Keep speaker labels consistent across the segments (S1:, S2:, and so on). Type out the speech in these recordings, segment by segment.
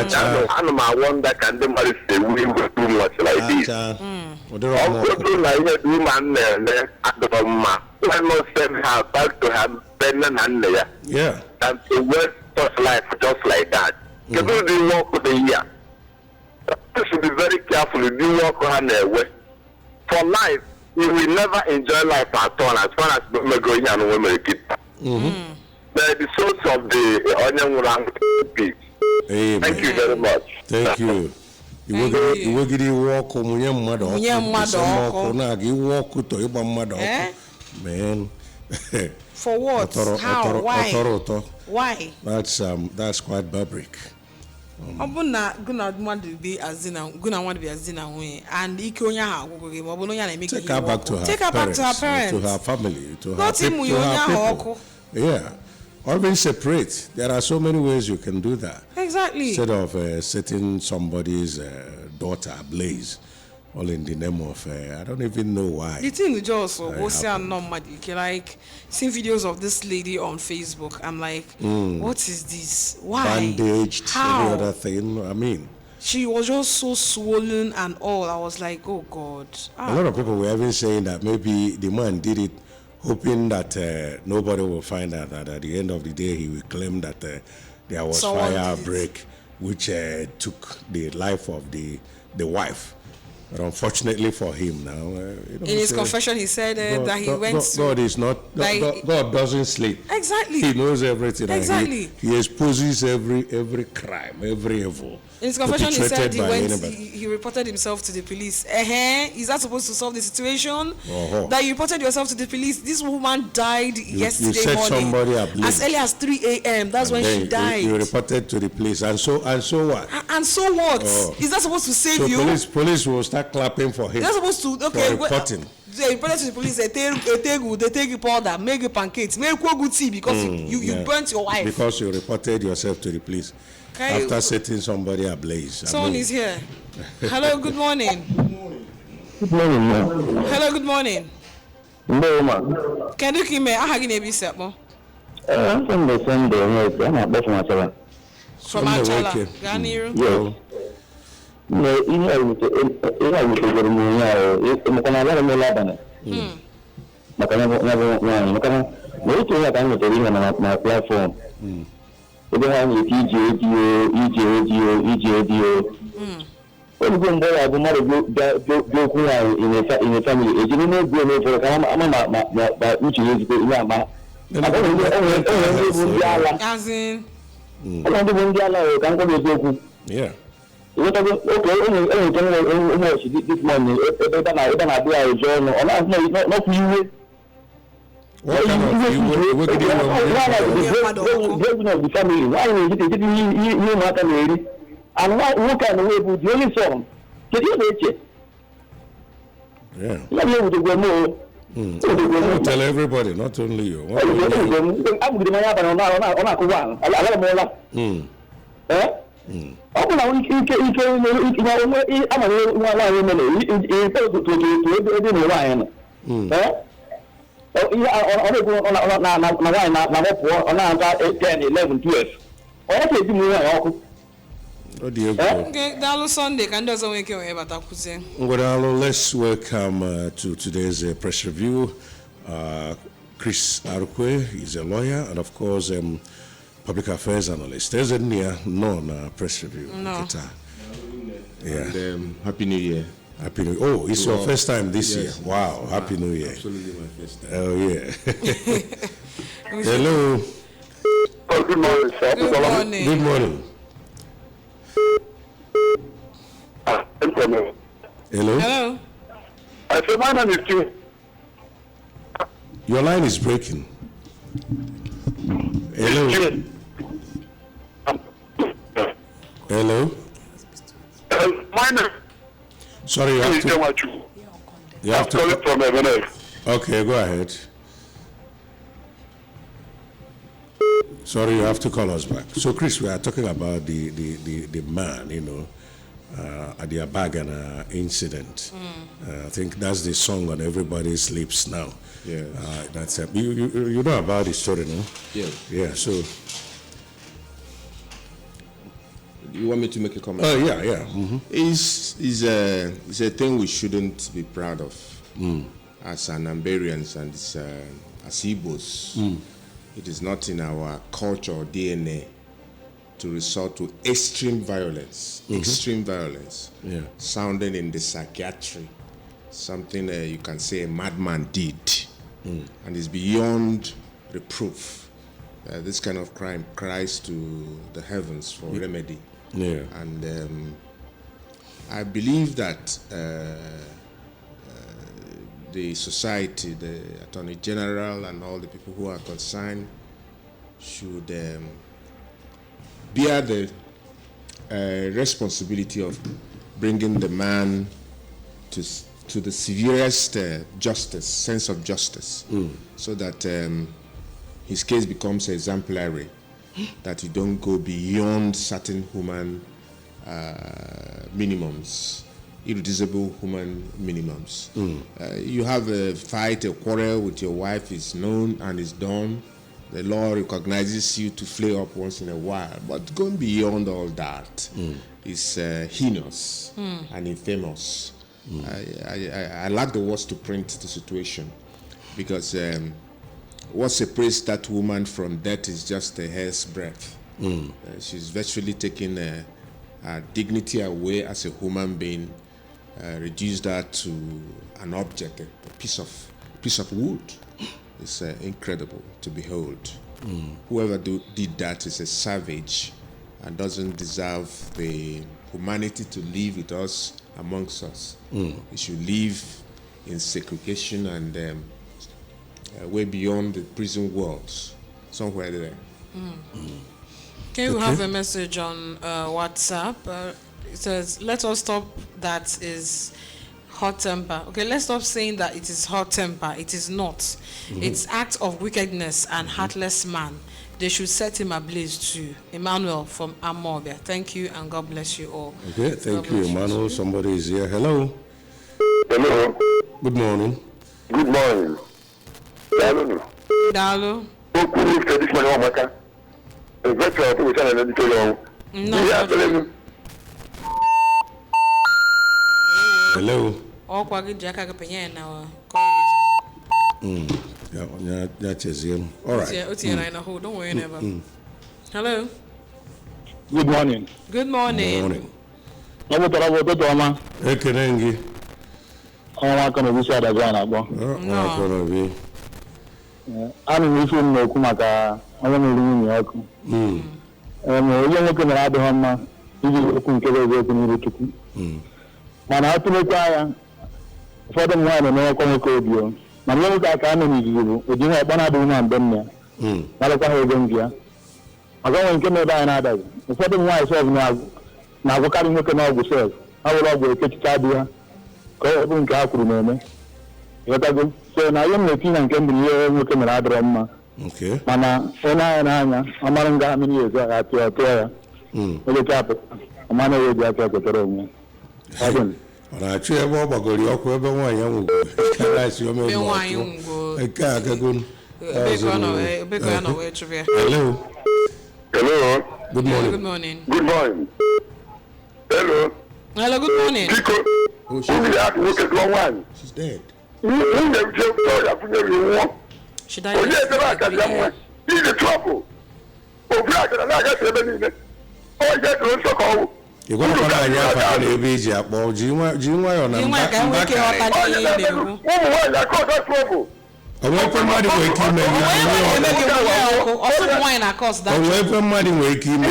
S1: I wonder can the marriage stay with too much like this. Like woman at the mama. Why not send her back to her Ben and there?
S2: Yeah.
S1: And to work just life just like that. You do work with the year. You should be very careful if you work on her way. For life, you will never enjoy life at all as far as we're going and women keep. The source of the onion rank peace. Thank you very much.
S2: Thank you. You will get walk on your mother. Walk to your mother. Man.
S3: For what? How? Why?
S2: That's quite barbaric.
S3: Abuna gonna want to be as in way and
S2: take her back to her parents, to her family, to her people. Yeah, or even separate. There are so many ways you can do that.
S3: Exactly.
S2: Instead of setting somebody's daughter ablaze, all in the name of I don't even know why.
S3: The thing is just like seeing videos of this lady on Facebook. I'm like, what is this? Why?
S2: Bandaged,
S3: how?
S2: Every other thing. I mean,
S3: she was just so swollen and all. I was like, oh God.
S2: A lot of people were even saying that maybe the man did it hoping that nobody will find out that at the end of the day he will claim that there was fire break which took the life of the wife. But unfortunately for him now,
S3: in his confession, he said that he went to...
S2: God is not... God doesn't sleep.
S3: Exactly.
S2: He knows everything.
S3: Exactly.
S2: He exposes every crime, every evil.
S3: In his confession, he said he reported himself to the police. Is that supposed to solve the situation? That you reported yourself to the police. This woman died yesterday morning. As early as 3 a.m. That's when she died.
S2: You reported to the police. And so what?
S3: And so what? Is that supposed to save you?
S2: Police will start clapping for him.
S3: They're supposed to, okay,
S2: for reporting.
S3: They reported to the police, they take powder, make you pancakes, make you good tea because you burnt your wife.
S2: Because you reported yourself to the police. Okay. After setting somebody ablaze.
S3: Someone is here. Hello, good morning.
S4: Good morning, ma'am.
S3: Hello, good morning.
S4: Hello, ma'am.
S3: Can you give me a hagin set more?
S4: I'm from the Sunday, I'm not from Achala.
S3: From Achala, Ganiru?
S4: Yes. No, you know, platform. We have EJDO. When you go there, I don't know in a family. You know, go for I'm which is the
S3: as in,
S2: yeah.
S4: Okay, this morning, not you.
S2: What kind of you
S4: the family? Why you matter, lady? And what kind of way would you only song? Did you make it?
S2: Yeah.
S4: Let me go more.
S2: Tell everybody, not only you.
S4: I'm going
S2: let's welcome to today's press review Chris Arukwe. He's a lawyer and of course public affairs analyst. There's a near press review.
S3: No.
S2: Yeah.
S5: And, Happy New Year.
S2: Happy New Year. Oh, it's your first time this year. Wow. Happy New Year.
S5: Absolutely my first time.
S2: Oh, yeah. Hello.
S1: Oh, good morning, sir.
S3: Good morning.
S2: Good morning. Hello.
S3: Hello.
S1: I said, my name is Q.
S2: Your line is breaking. Hello. Hello.
S1: My name.
S2: Sorry, you have to. You have to.
S1: From
S2: okay, go ahead. Sorry, you have to call us back. So, Chris, we are talking about the man, you know, at the Abagana incident. I think that's the song on everybody's lips now.
S5: Yeah.
S2: That's you know about the story, no?
S5: Yeah.
S2: Yeah. So
S5: You want me to make a comment?
S2: Oh, yeah.
S5: Is a thing we shouldn't be proud of as Anambarians and as Igbos. It is not in our culture or DNA to resort to extreme violence, sounding in the psychiatry, something you can say a madman did, and is beyond reproof. This kind of crime cries to the heavens for remedy.
S2: Yeah.
S5: And I believe that the society, the Attorney General, and all the people who are concerned should bear the responsibility of bringing the man to the severest sense of justice, so that his case becomes exemplary, that you don't go beyond certain human minimums, irreducible human minimums. You have a fight, a quarrel with your wife is known and is done. The law recognizes you to flare up once in a while, but going beyond all that is heinous and infamous. I lack the words to print the situation, because what separates that woman from death is just a hair's breadth. She's virtually taking her dignity away as a human being, reduced her to an object, a piece of wood. It's incredible to behold. Whoever did that is a savage and doesn't deserve the humanity to live with us, amongst us. He should live in segregation and way beyond the prison walls, somewhere there.
S3: Can you have a message on WhatsApp? It says, let us stop that is hot temper. Okay, let's stop saying that it is hot temper. It is not. It's act of wickedness and heartless man. They should set him ablaze too. Emmanuel from Anambra. Thank you and God bless you all.
S2: Okay, thank you, Emmanuel. Somebody is here. Hello.
S1: Hello.
S2: Good morning.
S1: Good morning. Hello.
S3: Dalo.
S2: Hello.
S3: All quaggy jacka penyan now.
S2: Yeah, that is him. All right.
S3: Don't worry, never. Hello.
S4: Good morning.
S3: Good morning.
S2: Morning.
S3: No.
S4: I'm in this room, Kumaka. I want to leave me out. Onye nwoke mere adịghị mma iji okwu nke bụ okwu n'iru Chukwu. Mana atụlekwa ya, ụfọdụ nwaanyị na-emekwa nwoke obi o. Mana ihe nwoke aka anọ n'izizi bụ ụdị ihe ọkpọ na-adịghị na mbe nne ya. Malekwa ha ego ndị ya. Maka nwere nke na-ebe anyị na-adaghị. Ụfọdụ nwaanyị sef na-agwụkarị nwoke n'ọgwụ sef. Ha were ọgwụ ekechicha dị ha ka ọ bụ nke ha kwuru na-eme. Ịghọtago? So na ihe m na-etinye nke mbụ ihe nwoke mere adịrọ mma.
S2: Okay.
S4: Mana onye anya n'anya amara nga mmiri ezo ya tụọ ya oleta apụta ọmana ya eji aka ekwetara onwe
S2: ọ na-achụ ebe ọ gbagoro ọkụ ebe nwaanyị nwụgo karasị ome nke a gago. Hello.
S1: Hello.
S2: Good morning.
S3: Good morning.
S1: Good morning. Hello.
S3: Hello, good morning.
S5: She's dead.
S3: She died.
S1: He's the trouble.
S2: You're going to find out if he's a ball. Do you want your number? Open money waking me. Open money waking me.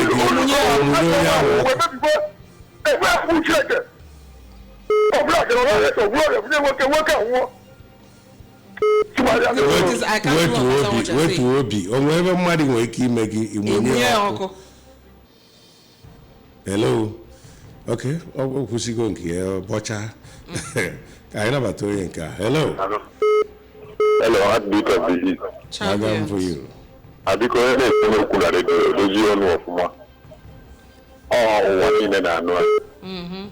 S2: Wetu obi onwebe mmadụ nwere ike ime gị imunye ọkụ. Hello. Okay, ọ kwụsịgo nke ya bọcha. Ka anyị nabata onye nke a. Hello.
S1: Hello, heartbeat of the East.
S2: Agam for you.
S1: Abiko onye na-ekwu n'okwu na redio dozie ọnụ ọfụma. Ụwa niile na-anụ a.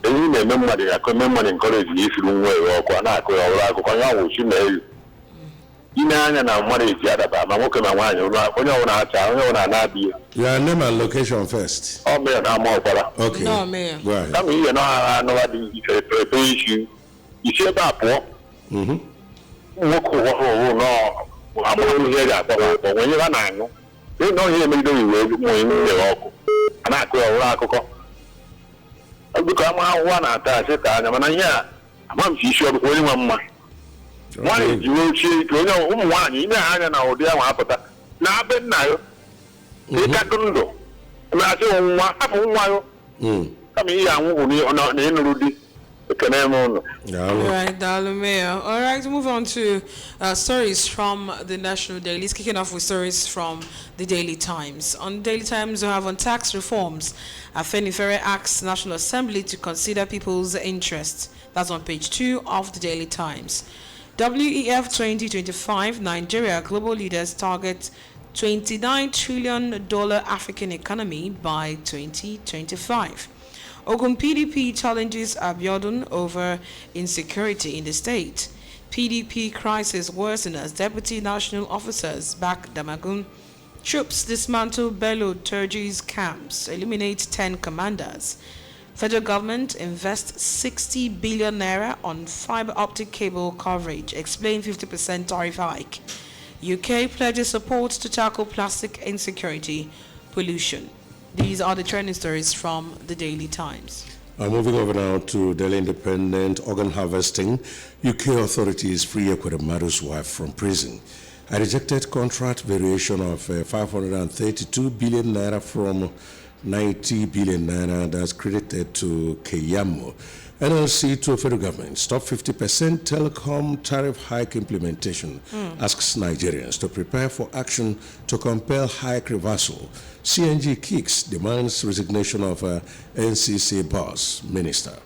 S1: Enyi na-eme mmadụ ya ka eme mmadụ encourage ya isiri nwa ewe ọkụ a na-akụ ya ọrụ akụkọ ya nwụchi na eyi. anya na marriage adaba ma nwoke ma nwaanyị onye ọbụla acha onye ọbụla na-abịa.
S2: Your name and location first.
S1: Ọ mee na ama ọkwara.
S2: Okay.
S3: No, Mayor.
S2: Go ahead.
S1: Kama ihe na ha anọwa dị ife issue. Isi ebe a pụọ. Nwoke ụwụ nọ amụrụ ihe ga-akpọ onye ha na-aṅụ. Ihe na onye emegido iwe ụmụ nwere ọkụ. A na-akụ ya ọhụrụ akụkọ. Biko ama ahụhụ na-ata asị ka anya mana ihe a ama m si isi ọ bụkwa onye nwe mma. Nwaanyị ji ochie ike onye ụmụ nwaanyị ime ha anya na ụdị ahụ apụta na be nna ya ịkadụ ndụ na-asị nwa hapụ nwa ya kama ihe anwụhụ na ịnụrụ di ekene m ụlọ.
S3: All right, Dalumea. All right, move on to stories from the National Dailies. Kicking off with stories from the Daily Times. On Daily Times, we have on tax reforms. Afenifere asks National Assembly to consider people's interests. That's on page 2 of the Daily Times. WEF 2025, Nigeria global leaders target $29 trillion African economy by 2025. Ogun PDP challenges Abiodun over insecurity in the state. PDP crisis worsens as deputy national officers back Damagun. Troops dismantle Bello Turji's camps, eliminate 10 commanders. Federal government invests 60 billion naira on fiber optic cable coverage. Explain 50% tariff hike. UK pledges support to tackle plastic insecurity pollution. These are the trending stories from the Daily Times.
S2: Moving over now to Daily Independent. Organ harvesting. UK authorities free Ekweremadu's wife from prison. A rejected contract variation of 532 billion naira from 90 billion naira that's credited to Keyamo. NLC to federal government stop 50% telecom tariff hike implementation. Asks Nigerians to prepare for action to compel hike reversal. CNG kicks demands resignation of NCC boss minister.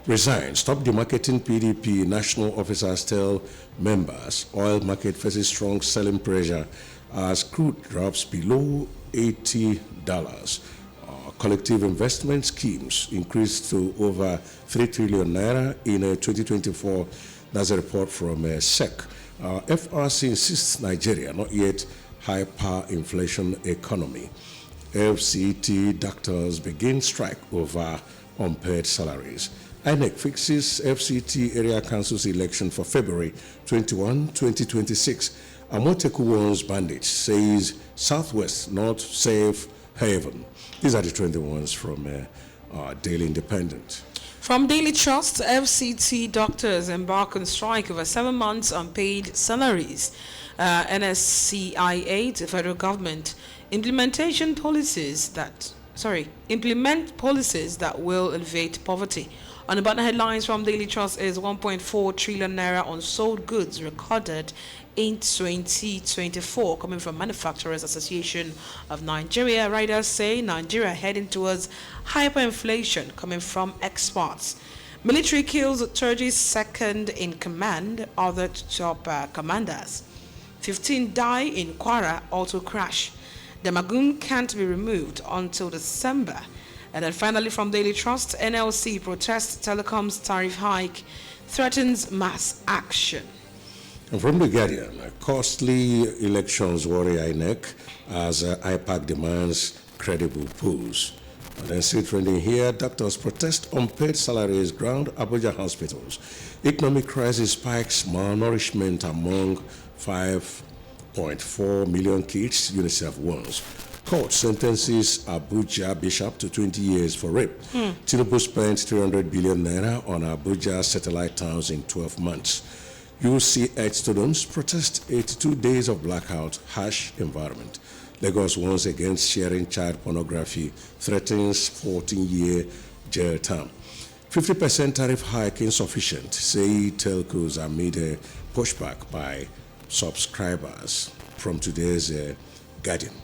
S2: Resign. Stop demarketing PDP national officers tell members. Oil market faces strong selling pressure as crude drops below $80. Collective investment schemes increased to over 3 trillion naira in 2024. That's a report from SEC. FRC insists Nigeria not yet hyperinflation economy. FCT doctors begin strike over unpaid salaries. INEC fixes FCT area council's election for February 21, 2026. Amoteku warns bandits, says Southwest not safe haven. These are the trending ones from Daily Independent.
S3: From Daily Trust, FCT doctors embark on strike over 7 months unpaid salaries. NSCIA to federal government implement policies that will alleviate poverty. On the bottom headlines from Daily Trust is 1.4 trillion naira on sold goods recorded in 2024, coming from Manufacturers Association of Nigeria. Writers say Nigeria heading towards hyperinflation coming from exports. Military kills Turji's second in command, other top commanders. 15 die in Kwara auto crash. Damagun can't be removed until December. And then finally from Daily Trust, NLC protests telecoms tariff hike, threatens mass action.
S2: And from The Guardian, costly elections worry INEC as IPAC demands credible polls. And then still trending here, doctors protest unpaid salaries ground Abuja hospitals. Economic crisis spikes malnourishment among 5.4 million kids UNICEF warns. Court sentences Abuja bishop to 20 years for rape. Tinubu spent 300 billion naira on Abuja satellite towns in 12 months. UCH students protest 82 days of blackout, harsh environment. Lagos warns against sharing child pornography, threatens 14-year jail term. 50% tariff hike insufficient, say telcos amid a pushback by subscribers. From today's Guardian.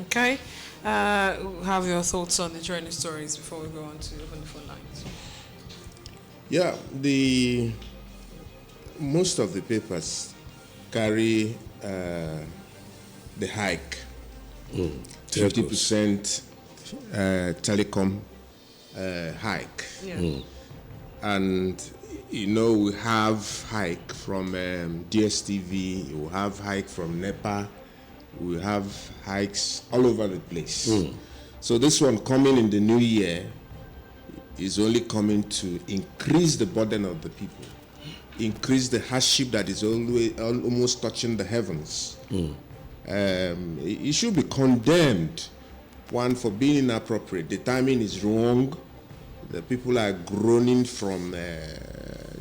S3: Okay. Have your thoughts on the trending stories before we go on to open the phone lines?
S5: Yeah, most of the papers carry the hike, 50% telecom hike, and You know, we have hike from DSTV, we have hike from NEPA, we have hikes all over the place. So this one coming in the new year is only coming to increase the burden of the people, increase the hardship that is almost touching the heavens. It should be condemned, one, for being inappropriate. The timing is wrong. The people are groaning from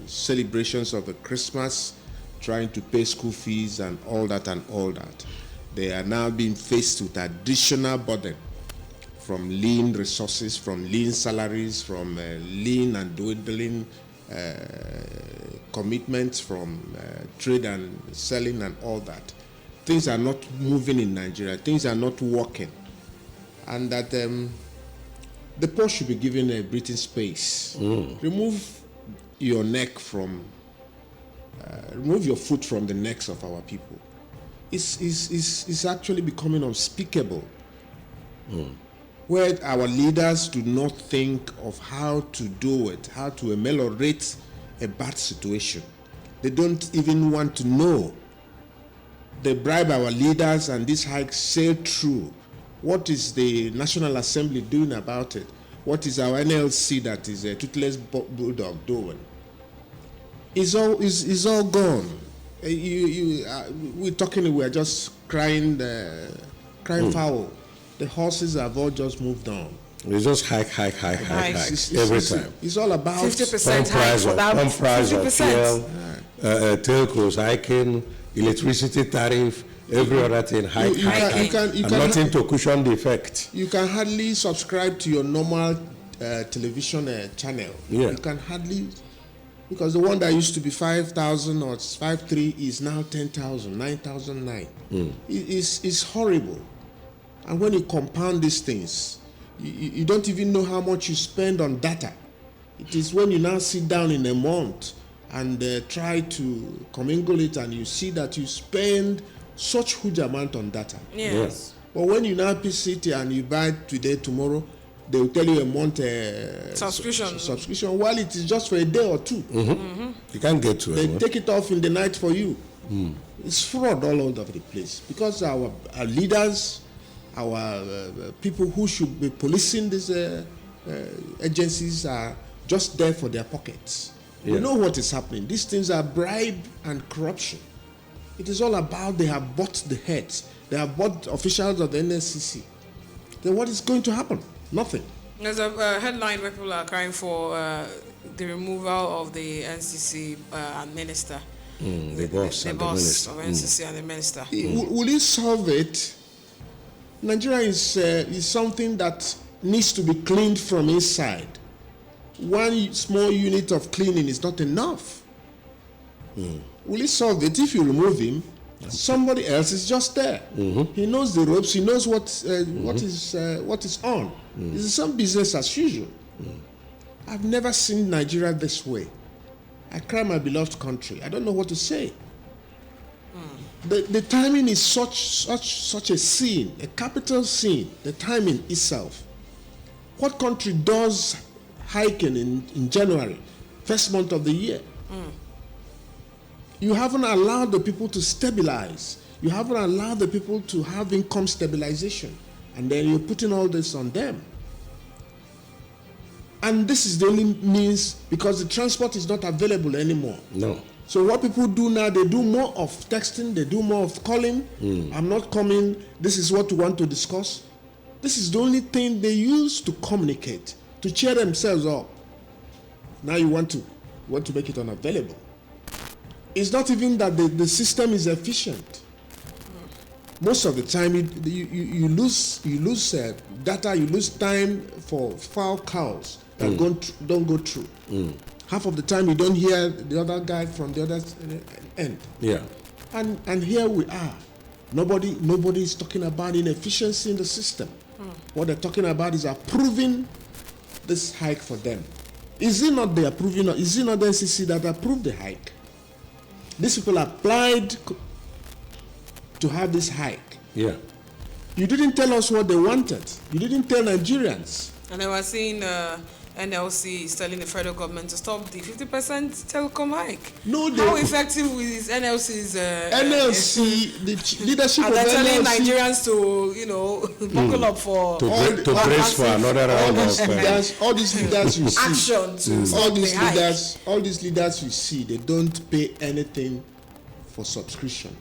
S5: celebrations of the Christmas, trying to pay school fees and all that. They are now being faced with additional burden from lean resources, from lean salaries, from lean and dwindling commitments, from trade and selling and all that. Things are not moving in Nigeria. Things are not working. And that the poor should be given a breathing space. Remove your neck from, remove your foot from the necks of our people. It's actually becoming unspeakable. Where our leaders do not think of how to do it, how to ameliorate a bad situation. They don't even want to know. They bribe our leaders and this hike sail through. What is the National Assembly doing about it? What is our NLC, that is a toothless bulldog, doing? It's all gone. We're talking, we're just crying foul. The horses have all just moved on.
S2: It's just hike every time.
S5: It's all about
S3: 50% hike for that.
S2: Pump price of fuel, telcos hiking, electricity tariff, every other thing hiking. And nothing to cushion the effect.
S5: You can hardly subscribe to your normal television channel.
S2: Yeah.
S5: You can hardly, because the one that used to be 5,000 or 5,300 is now 10,000, 9,009. It's horrible. And when you compound these things, you don't even know how much you spend on data. It is when you now sit down in a month and try to commingle it, and you see that you spend such huge amount on data.
S3: Yes.
S5: But when you now sit here and you buy today, tomorrow, they will tell you a month subscription, while it is just for a day or two.
S2: You can't get to it.
S5: They take it off in the night for you. It's fraud all over the place, because our leaders, our people who should be policing these agencies are just there for their pockets. Yeah. We know what is happening. These things are bribe and corruption. It is all about, they have bought the heads. They have bought officials of the NSCC. Then what is going to happen? Nothing.
S3: There's a headline where people are crying for the removal of the NCC and minister.
S2: The boss
S3: of NCC and the minister.
S5: Will he solve it? Nigeria is something that needs to be cleaned from inside. One small unit of cleaning is not enough. Will he solve it? If you remove him, somebody else is just there. He knows the ropes. He knows what is on. This is some business as usual. I've never seen Nigeria this way. I cry my beloved country. I don't know what to say. The timing is such a sin, a capital sin. The timing itself. What country does hiking in January, first month of the year? You haven't allowed the people to stabilize. You haven't allowed the people to have income stabilization. And then you're putting all this on them. And this is the only means, because the transport is not available anymore.
S2: No.
S5: So what people do now, they do more of texting, they do more of calling. I'm not coming, this is what we want to discuss. This is the only thing they use to communicate, to cheer themselves up. Now you want to make it unavailable. It's not even that the system is efficient. Most of the time, you lose data, you lose time for foul cows that don't go through. Half of the time, you don't hear the other guy from the other end.
S2: Yeah.
S5: And here we are. Nobody is talking about inefficiency in the system. What they're talking about is approving this hike for them. Is it not the approving, or is it not the NCC that approved the hike? These people applied to have this hike.
S2: Yeah.
S5: You didn't tell us what they wanted. You didn't tell Nigerians.
S3: And they were saying NLC is telling the federal government to stop the 50% telecom hike.
S5: No,
S3: how effective is NLC's
S5: NLC, the leadership of
S3: they're telling
S5: NLC,
S3: Nigerians to, buckle up for
S2: to brace for another round of
S5: all these leaders you see,
S3: action to
S5: all these leaders you see, they don't pay anything for subscription.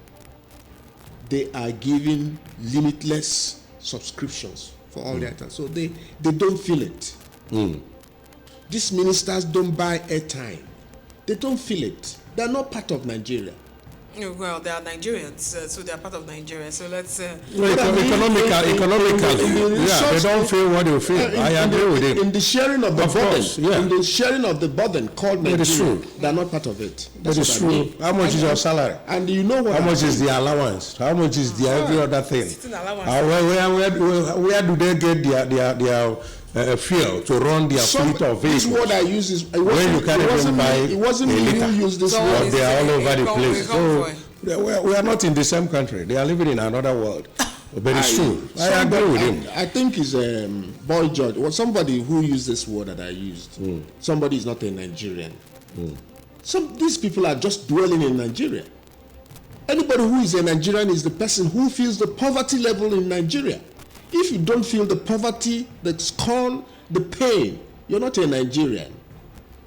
S5: They are giving limitless subscriptions for all their time, so they don't feel it. These ministers don't buy airtime. They don't feel it. They're not part of Nigeria.
S3: Well, they are Nigerians, so they are part of Nigeria. So let's.
S2: Economically, they don't feel what you feel. I agree with him.
S5: In the sharing of the burden, in the sharing of the burden called Nigeria, they are not part of it.
S2: That is true. How much is your salary?
S5: And you know what?
S2: How much is the allowance? How much is the every other thing? Where do they get their fuel to run their fleet of vehicles?
S5: This word I use is
S2: when you can't even buy
S5: it wasn't me who used this word.
S2: They are all over the place. So we are not in the same country. They are living in another world. But it's true. I agree with him.
S5: I think it's Boy George, or somebody who used this word that I used. Somebody is not a Nigerian. These people are just dwelling in Nigeria. Anybody who is a Nigerian is the person who feels the poverty level in Nigeria. If you don't feel the poverty, the scorn, the pain, you're not a Nigerian.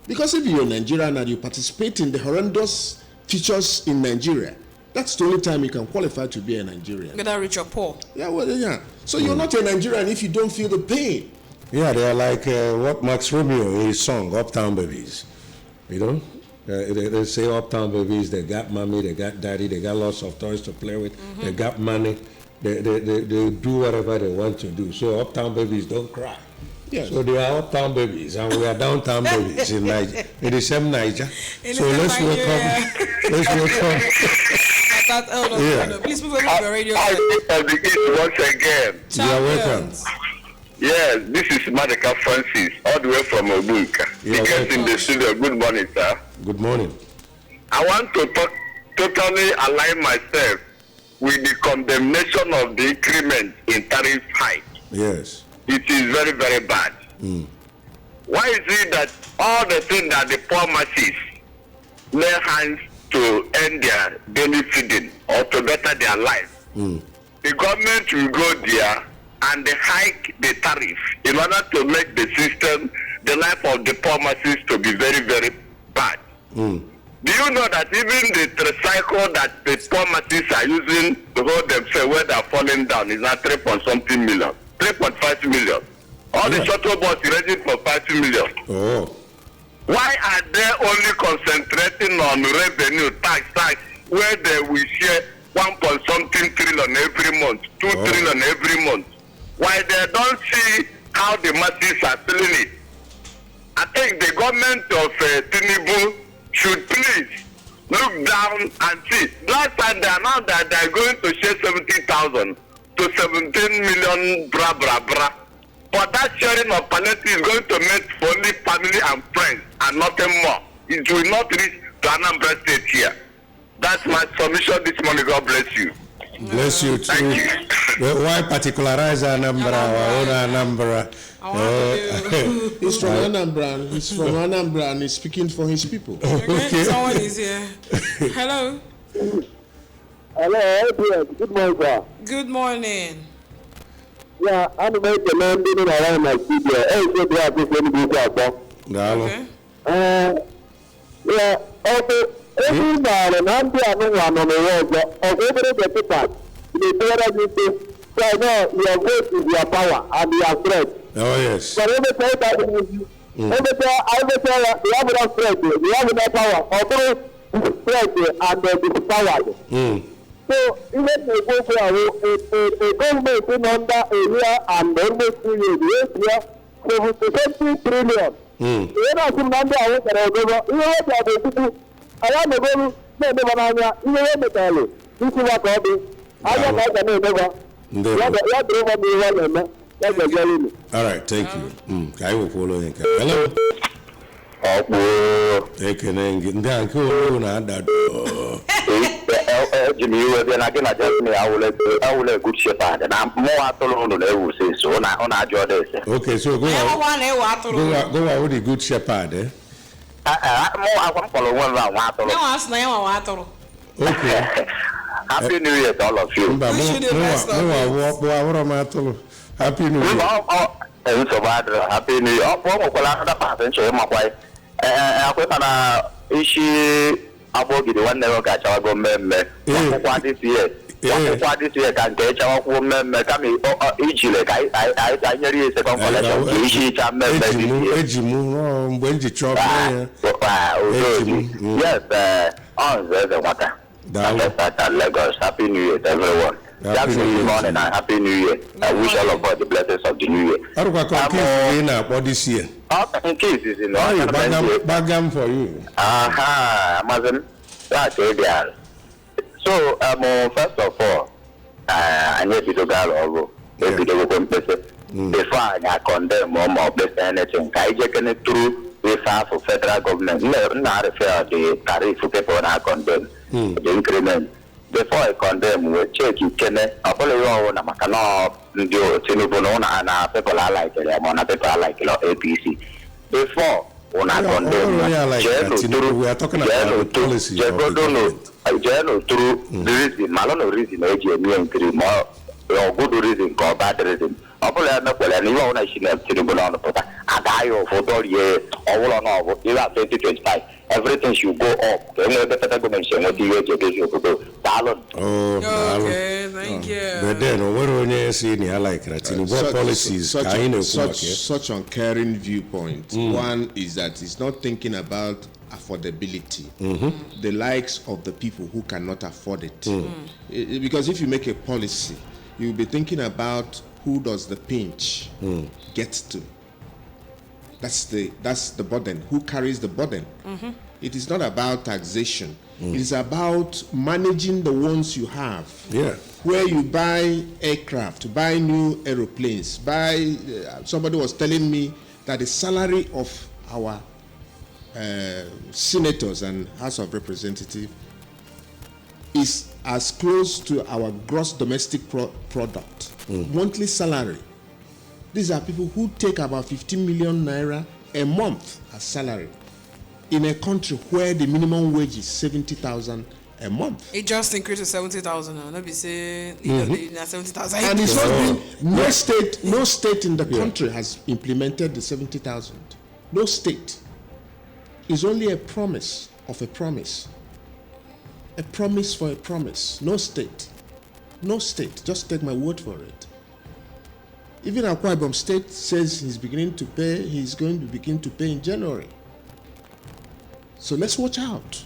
S5: Because if you're a Nigerian and you participate in the horrendous features in Nigeria, that's the only time you can qualify to be a Nigerian.
S3: Whether rich or poor.
S5: Yeah. So you're not a Nigerian if you don't feel the pain.
S2: Yeah, they are like what Max Romeo, his song, Uptown Babies. They say Uptown Babies, they got mommy, they got daddy, they got lots of toys to play with, they got money. They do whatever they want to do. So Uptown Babies don't cry. Yes. So they are Uptown Babies and we are Downtown Babies in Niger, in the same Niger. So let's welcome.
S3: Please move over to the radio.
S1: Of the East once again.
S2: You are welcome.
S1: Yes, this is Madeka Francis, all the way from Obuka. Because in the studio. Good morning, sir.
S2: Good morning.
S1: I want to totally align myself with the condemnation of the increment in tariff hike.
S2: Yes.
S1: It is very, very bad. Why is it that all the things that the poor masses lay hands to end their daily feeding or to better their life, the government will go there and they hike the tariff in order to make the system, the life of the poor masses to be very, very bad. Do you know that even the tricycle that the poor masses are using to hold themselves where they are falling down is now 3.something million, 3.5 million. All the shuttle bus is ranging for 5 million.
S2: Oh.
S1: Why are they only concentrating on revenue, tax, where they will share 1.something trillion every month, 2 trillion every month? Why they don't see how the masses are feeling it? I think the government of Tinubu should please look down and see. Last time they announced that they are going to share 70,000 to 17 million bra. But that sharing of palliative is going to make for only family and friends and nothing more. It will not reach to Anambra State here. That's my submission this morning. God bless you.
S2: Bless you too.
S1: Thank you.
S2: Why particularize Anambra, our own Anambra?
S5: He's from Anambra. He's from Anambra and he's speaking for his people.
S3: Okay. Someone is here. Hello.
S4: Hello, good morning, sir.
S3: Good morning.
S4: Yeah, I'm going to learn around my studio. Okay. Yeah, okay. Every man and I'm the one on the road. Okay, but the people, the so I know your voice is your power and your strength.
S2: Oh, yes.
S4: But every time I every time you have enough strength, you have enough power, although strength and the power. So even if you go for a government in under a year and almost 2 years, yes, 70 trillion. You know, some number I want to go, you know, the people, I am a very, never banana, you know, the tally. This is what I do. I am like a neighbor.
S2: All right, thank you. I will follow him. Hello.
S1: Jimmy, you will again adjust me. I will a good shepherd, and I'm more at all on the say so. On our Jordan.
S2: Okay, so go on with the good shepherd, eh?
S1: I want to follow one round.
S2: Okay.
S1: Happy New Year to all of you.
S2: Happy New Year.
S1: Happy New Year. Happy New Year. This year. This year can get our woman each like I nearly second collection. Yes, on the water. Lagos. Happy New Year to everyone. Happy New Morning and Happy New Year. I wish all of us the blessings of the New Year.
S2: How do I for this year?
S1: In case is in
S2: Bagam for you.
S1: Amazon. That's ideal. So, first of all, I need to go before I condemn or best anything. I just get through with half of federal government. Not refer the tariff for people I condemn the increment. Before I condemn, we check you can apologize. I'm cannot do Tinubu and people I like it. I'm on people I like APC. Before. We are talking about policy. Through reason, malon reason, or good reason, or bad reason. Everything should go up.
S3: Okay, thank you.
S2: But then, what do you say? I like that. What policies?
S5: Such uncaring viewpoint. One is that it's not thinking about affordability, the likes of the people who cannot afford it. Because if you make a policy, you'll be thinking about who does the pinch get to. That's the burden. Who carries the burden? It is not about taxation. It is about managing the ones you have.
S2: Yeah.
S5: Where you buy aircraft, buy new aeroplanes, buy. Somebody was telling me that the salary of our senators and House of Representatives is as close to our gross domestic product, monthly salary. These are people who take about 15 million naira a month as salary in a country where the minimum wage is 70,000 a month.
S3: It just increased to 70,000. Not be say 70,000.
S5: And it's not no state in the country has implemented the 70,000. No state. It's only a promise of a promise. A promise for a promise. No state. No state. Just take my word for it. Even Akwa Ibom State says he's going to begin to pay in January. So let's watch out.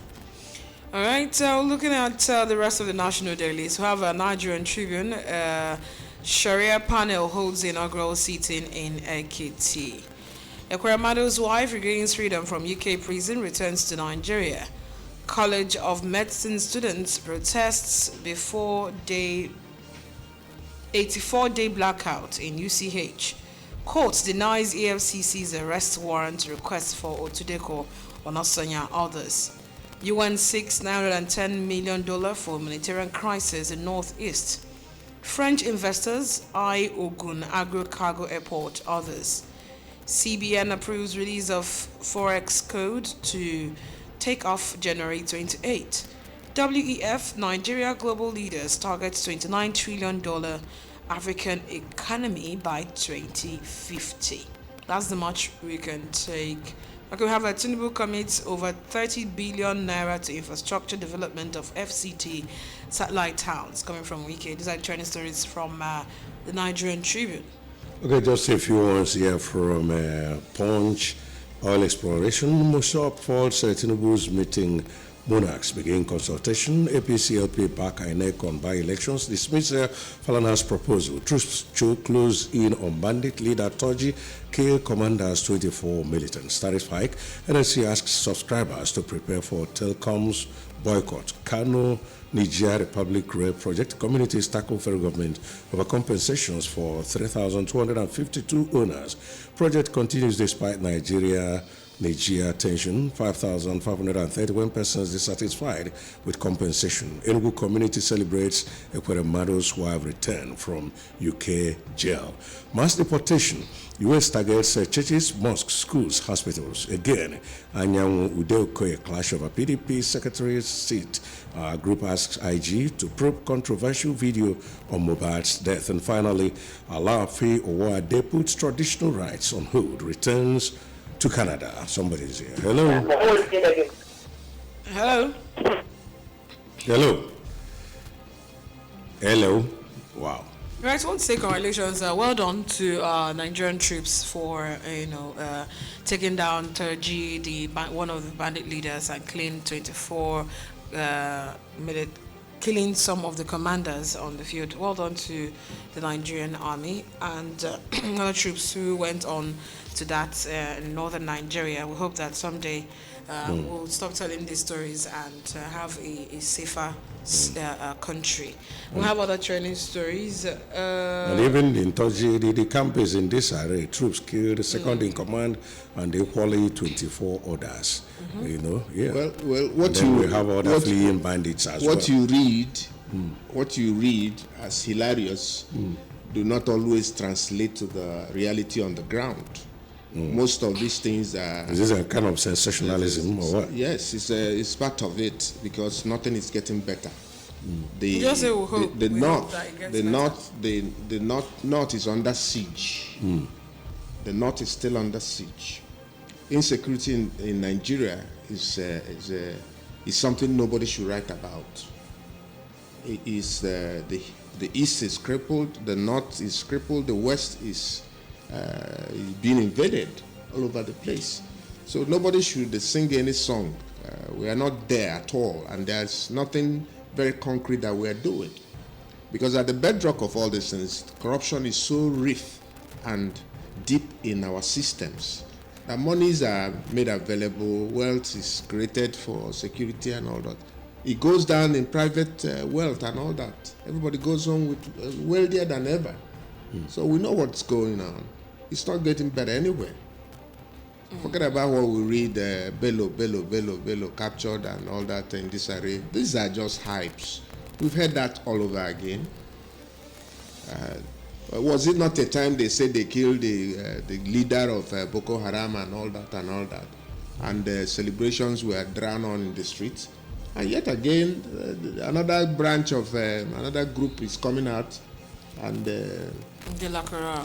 S3: All right, looking at the rest of the national dailies, we have a Nigerian Tribune. Sharia panel holds the inaugural sitting in Ekiti. Ekwemado's wife regains freedom from UK prison, returns to Nigeria. College of Medicine students protests before 84-day blackout in UCH. Court denies EFCC's arrest warrant request for Otudeko Onosanya others. UN seeks $910 million for humanitarian crisis in Northeast. French investors eye Ogun Agro-Cargo Airport others. CBN approves release of Forex code to take off January 28. WEF, Nigeria global leaders targets $29 trillion African economy by 2050. That's the much we can take. Okay, we have a Tinubu commits over 30 billion naira to infrastructure development of FCT satellite towns. Coming from Wiki. These are trending stories from the Nigerian Tribune.
S2: Okay, just a few words here from Punch. Oil exploration. Mosop falls Tinubu's meeting. Monarchs begin consultation. APC LP back INEC on by-elections. Dismiss Falana's proposal. Troops close in on bandit leader Toji. Kill commanders 24 militants. Tariff hike. NSC asks subscribers to prepare for Telcom's boycott. Kano, Niger Republic Rail Project. Communities tackle federal government over compensations for 3,252 owners. Project continues despite Nigeria Nigeria tension, 5,531 persons dissatisfied with compensation. Enugu community celebrates Ekweremado's who have returned from UK jail. Mass deportation. U.S. targets churches, mosques, schools, hospitals. Again, Anyanwu Udeokoye clash over PDP secretary's seat. Group asks IG to probe controversial video on Mohbad's death. And finally, Alaafin Owoade puts traditional rights on hold, returns to Canada. Somebody's here. Hello.
S3: Hello.
S2: Hello. Hello. Wow.
S3: Right, I want to say congratulations. Well done to Nigerian troops for taking down Turji, one of the bandit leaders, and killing 24, killing some of the commanders on the field. Well done to the Nigerian army and other troops who went on to that in northern Nigeria. We hope that someday we'll stop telling these stories and have a safer country. We have other training stories.
S2: And even in Toji, the camp is in disarray. Troops killed, second in command, and equally 24 others. You know, yeah.
S5: Well, we have
S2: other fleeing bandits as
S5: what well. What you read as hilarious do not always translate to the reality on the ground. Most of these things are...
S2: Is this a kind of sensationalism or what?
S5: Yes, it's part of it because nothing is getting better. The north is under siege. The north is still under siege. Insecurity in Nigeria is something nobody should write about. It is the east is crippled, the north is crippled, the west is being invaded all over the place. So nobody should sing any song. We are not there at all, and there's nothing very concrete that we are doing. Because at the bedrock of all these things, corruption is so rich and deep in our systems that monies are made available, wealth is created for security and all that. It goes down in private wealth and all that. Everybody goes on with wealthier than ever. So we know what's going on. It's not getting better anywhere. Forget about what we read, Bello captured and all that in disarray. These are just hypes. We've heard that all over again. Was it not a time they said they killed the leader of Boko Haram and all that? And the celebrations were drawn on in the streets. And yet again, another branch of another group is coming out and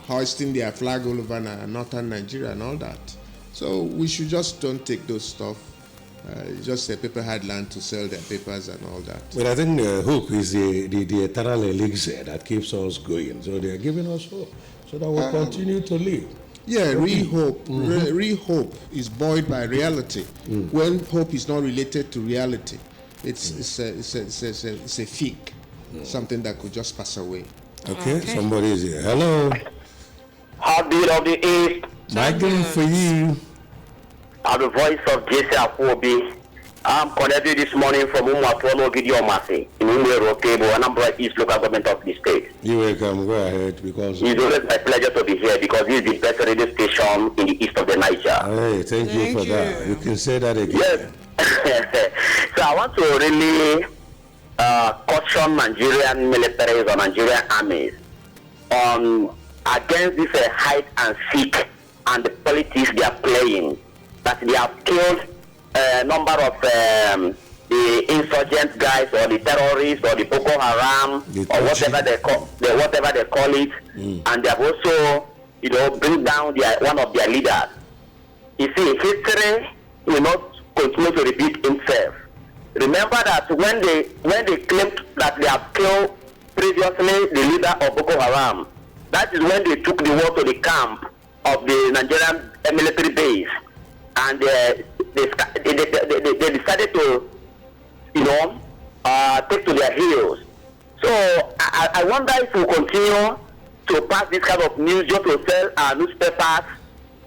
S5: hoisting their flag all over northern Nigeria and all that. So we should just don't take those stuff. Just a paper headline to sell their papers and all that.
S2: But I think hope is the eternal elixir that keeps us going. So they are giving us hope so that we'll continue to live.
S5: Yeah, real hope. Real hope is buoyed by reality. When hope is not related to reality, it's a fake, something that could just pass away.
S2: Okay. Somebody is here. Hello.
S1: Heartbeat of the East.
S2: Michael for you.
S1: I'm the voice of Jesse Afobi. I'm connected this morning from Umwatwano Video Masi in Umwero Cable, Anambra East local government of the state.
S2: You're welcome. Go ahead because
S1: it's always my pleasure to be here because this is the best radio station in the east of the Niger.
S2: Hey, thank you for that. You can say that again.
S1: Yes. So I want to really caution Nigerian militaries or Nigerian armies on against this hide and seek and the politics they are playing. That they have killed a number of the insurgent guys or the terrorists or the Boko Haram or whatever they call it, and they have also bring down one of their leaders. You see, history will not continue to repeat itself. Remember that when they claimed that they have killed previously the leader of Boko Haram, that is when they took the war to the camp of the Nigerian military base. And they decided to, take to their heels. So I wonder if we continue to pass this kind of news just to sell our newspapers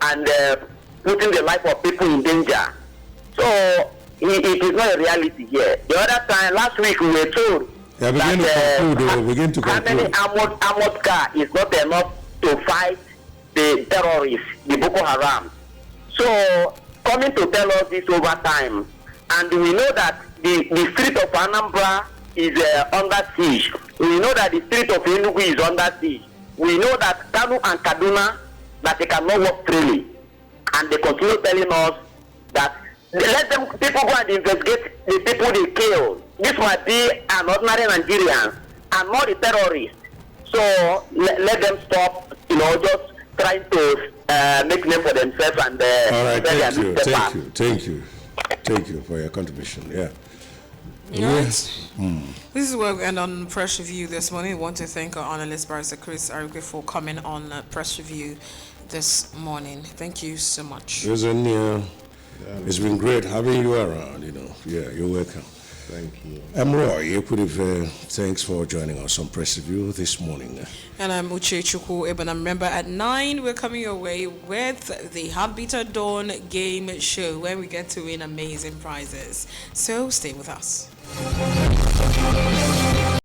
S1: and putting the life of people in danger. So it is not a reality here. The other time, last week, we were told that how many armored car is not enough to fight the terrorists, the Boko Haram. So coming to tell us this over time. And we know that the street of Anambra is under siege. We know that the street of Enugu is under siege. We know that Kanu and Kaduna, that they cannot work freely. And they continue telling us that let them people go and investigate the people they kill. This might be an ordinary Nigerian and not the terrorists. So let them stop, just trying to make name for themselves and
S2: all right, thank you for your contribution. Yeah.
S3: Yes. This is where we end on Press Review this morning. We want to thank our analyst, Barrister Chris Arigwe, for coming on Press Review this morning. Thank you so much.
S2: It's been great having you around. Yeah, you're welcome.
S5: Thank you.
S2: I'm Roy. Thanks for joining us on Press Review this morning. And I'm Uche Chukwu Eben. Remember, at 9, we're coming your way with the Heartbeat at Dawn game show where we get to win amazing prizes. So stay with us.